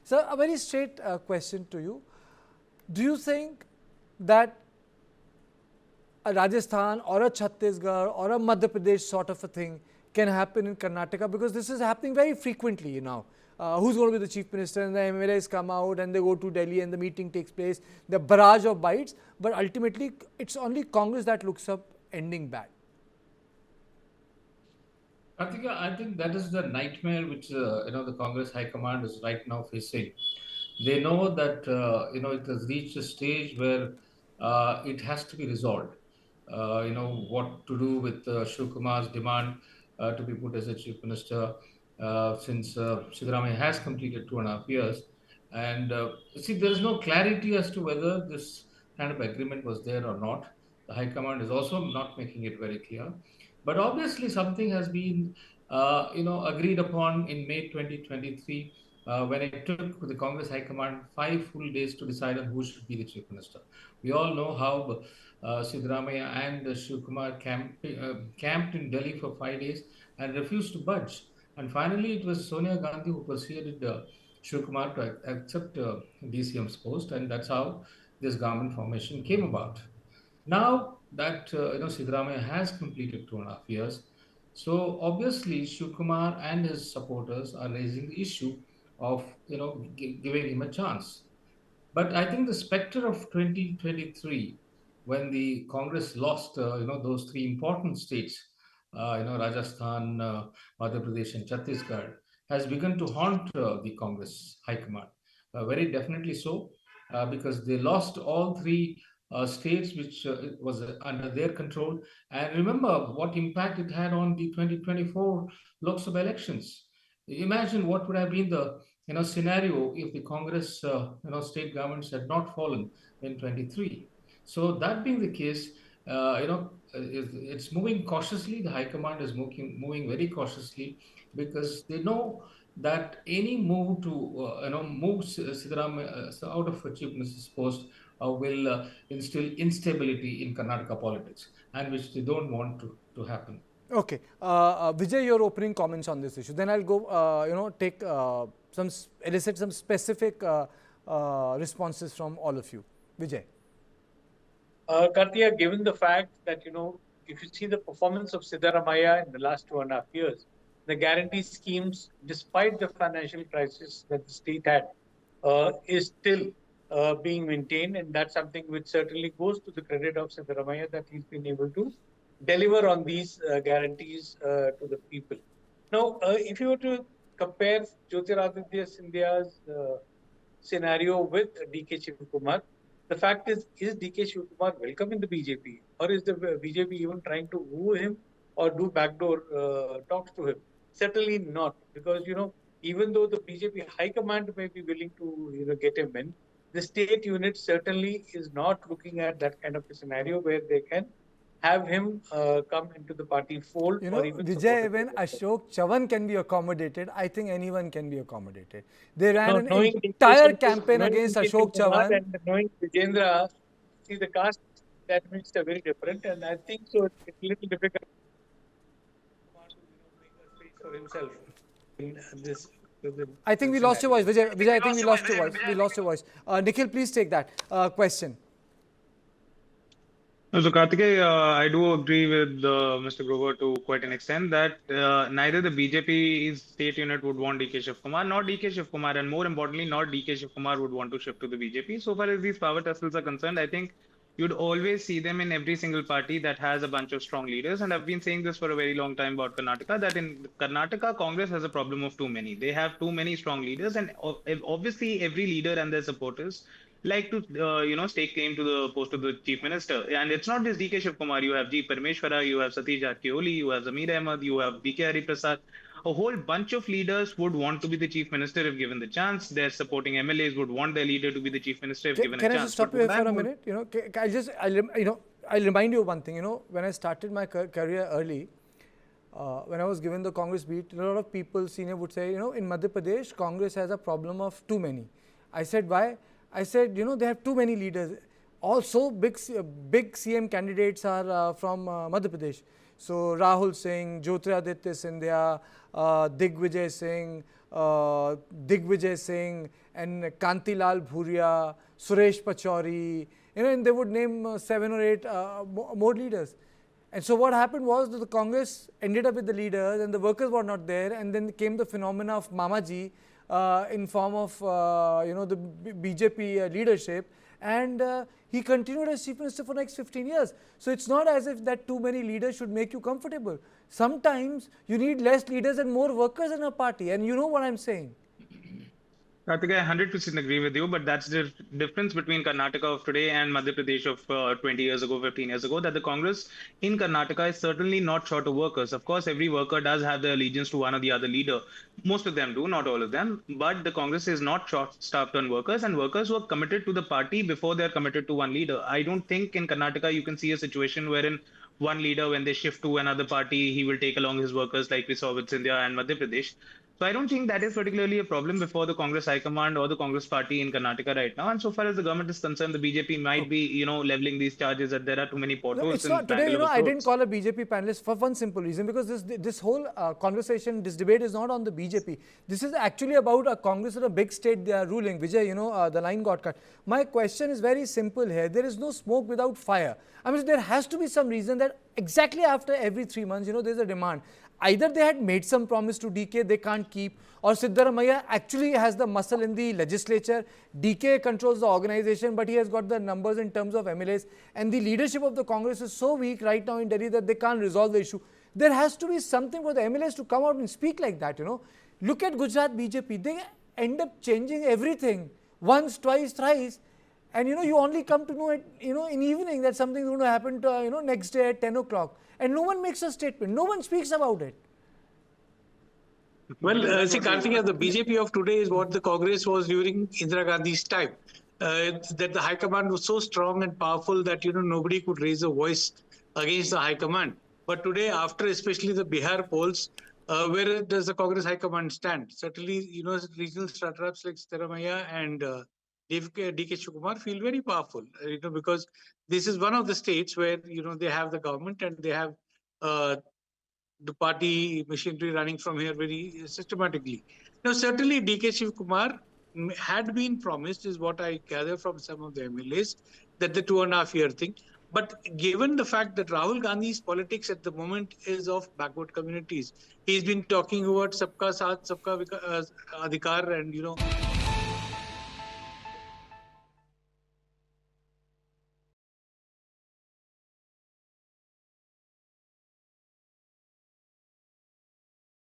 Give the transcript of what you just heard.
So, a very straight question to you. Do you think that a Rajasthan or a Chhattisgarh or a Madhya Pradesh sort of a thing can happen in Karnataka? Because this is happening very frequently now. Who's going to be the chief minister, and the MLAs come out and they go to Delhi and the meeting takes place, the barrage of bites, but ultimately it's only Congress that looks up ending bad. I think that is the nightmare which the Congress High Command is right now facing. They know that it has reached a stage where it has to be resolved. What to do with Shivakumar's demand to be put as a chief minister since Siddaramaiah has completed 2.5 years. And see, there is no clarity as to whether this kind of agreement was there or not. The High Command is also not making it very clear. But obviously, something has been, agreed upon in May 2023 when it took the Congress High Command 5 full days to decide on who should be the chief minister. We all know how Siddaramaiah and Shivakumar camped in Delhi for 5 days and refused to budge. And finally, it was Sonia Gandhi who persuaded Shivakumar to accept DCM's post, and that's how this government formation came about. Now that Siddaramaiah has completed 2.5 years, so obviously Shivakumar and his supporters are raising the issue of giving him a chance. But I think the specter of 2023, when the Congress lost, those three important states, Rajasthan, Madhya Pradesh, and Chhattisgarh, has begun to haunt the Congress High Command. Very definitely so, because they lost all three states which was under their control. And remember what impact it had on the 2024 Lok Sabha elections. Imagine what would have been the scenario if the Congress state governments had not fallen in 23. So that being the case, it's moving cautiously. The High Command is moving very cautiously because they know that any move to move Siddaramaiah out of a chief minister's post will instill instability in Karnataka politics, and which they don't want to happen. Okay, Vijay, your opening comments on this issue. Then I'll go, take elicit some specific responses from all of you. Vijay. Karthia, given the fact that, if you see the performance of Siddaramaiah in the last 2.5 years, the guarantee schemes, despite the financial crisis that the state had, is still being maintained. And that's something which certainly goes to the credit of Siddaramaiah that he's been able to deliver on these guarantees to the people. Now, if you were to compare Jyotiraditya Scindia's scenario with DK Shivakumar, the fact is DK Shivakumar welcome in the BJP, or is the BJP even trying to woo him or do backdoor talks to him? Certainly not, because even though the BJP High Command may be willing to get him in, the state unit certainly is not looking at that kind of a scenario where they can have him come into the party fold. Or even Vijay, when Ashok Chavan can be accommodated, I think anyone can be accommodated. They ran an entire campaign against Ashok Chavan. And knowing Vijendra, see, the caste dynamics are very different, and I think so it's a little difficult to make a space for himself in this. I think we lost your voice, Vijay. Vijay, I think we lost your voice. We lost your voice. Nikhil, please take that question. So, Karthikeya, I do agree with Mr. Grover to quite an extent that neither the BJP state unit would want DK Shivakumar, nor DK Shivakumar, and more importantly, not DK Shivakumar would want to shift to the BJP. So far as these power tussles are concerned, I think you'd always see them in every single party that has a bunch of strong leaders. And I've been saying this for a very long time about Karnataka, that in Karnataka, Congress has a problem of too many. They have too many strong leaders, and obviously every leader and their supporters like to stake claim to the post of the chief minister. And it's not just DK Shivakumar. You have G. Parmeshwara, you have Satish Jattioholi, you have Zamir Ahmed, you have BK Hari Prasad. A whole bunch of leaders would want to be the chief minister if given the chance. Their supporting MLAs would want their leader to be the chief minister if given a chance. Can I just stop you for a minute? I'll remind you of one thing. When I started my career early, when I was given the Congress beat, a lot of people, senior, would say, in Madhya Pradesh, Congress has a problem of too many. I said, why? I said, they have too many leaders. Also, big CM candidates are from Madhya Pradesh. So Rahul Singh, Jyotiraditya Scindia, Digvijay Singh, and Kantilal Bhuria, Suresh Pachauri, and they would name 7 or 8 more leaders. And so what happened was that the Congress ended up with the leaders and the workers were not there, and then came the phenomena of Mamaji in form of the BJP leadership, and he continued as Chief Minister for the next 15 years. So it's not as if that too many leaders should make you comfortable. Sometimes you need less leaders and more workers in a party, and you know what I'm saying. Nataka, I 100% agree with you, but that's the difference between Karnataka of today and Madhya Pradesh of 20 years ago, 15 years ago, that the Congress in Karnataka is certainly not short of workers. Of course, every worker does have the allegiance to one or the other leader. Most of them do, not all of them. But the Congress is not short-staffed on workers, and workers who are committed to the party before they're committed to one leader. I don't think in Karnataka you can see a situation wherein one leader, when they shift to another party, he will take along his workers like we saw with Scindia and Madhya Pradesh. So I don't think that is particularly a problem before the Congress High Command or the Congress Party in Karnataka right now. And so far as the government is concerned, the BJP might be, leveling these charges that there are too many No, potholes it's in not. Today, Bangalore's I didn't roads. call a BJP panelist for one simple reason, because this whole conversation, this debate is not on the BJP. This is actually about a Congress in a big state they are ruling. Vijay, the line got cut. My question is very simple here. There is no smoke without fire. I mean, there has to be some reason that exactly after every 3 months, there's a demand. Either they had made some promise to DK they can't keep, or Siddaramaiah actually has the muscle in the legislature. DK controls the organization, but he has got the numbers in terms of MLAs, and the leadership of the Congress is so weak right now in Delhi that they can't resolve the issue. There has to be something for the MLAs to come out and speak like that. Look at Gujarat BJP. They end up changing everything once, twice, thrice. And you only come to know it, in evening that something is going to happen to, next day at 10 o'clock. And no one makes a statement. No one speaks about it. Well, see, Karthikeya, the BJP of today is what the Congress was during Indira Gandhi's time. That the High Command was so strong and powerful that, nobody could raise a voice against the High Command. But today, after especially the Bihar polls, where does the Congress High Command stand? Certainly, regional startups like Siddaramaiah and DK Shivakumar feel very powerful, because this is one of the states where, they have the government and they have the party machinery running from here very systematically. Now, certainly DK Shivakumar had been promised, is what I gather from some of the MLAs, that the 2.5-year thing. But given the fact that Rahul Gandhi's politics at the moment is of backward communities, he's been talking about Sabka Saath, Sabka Adhikar, and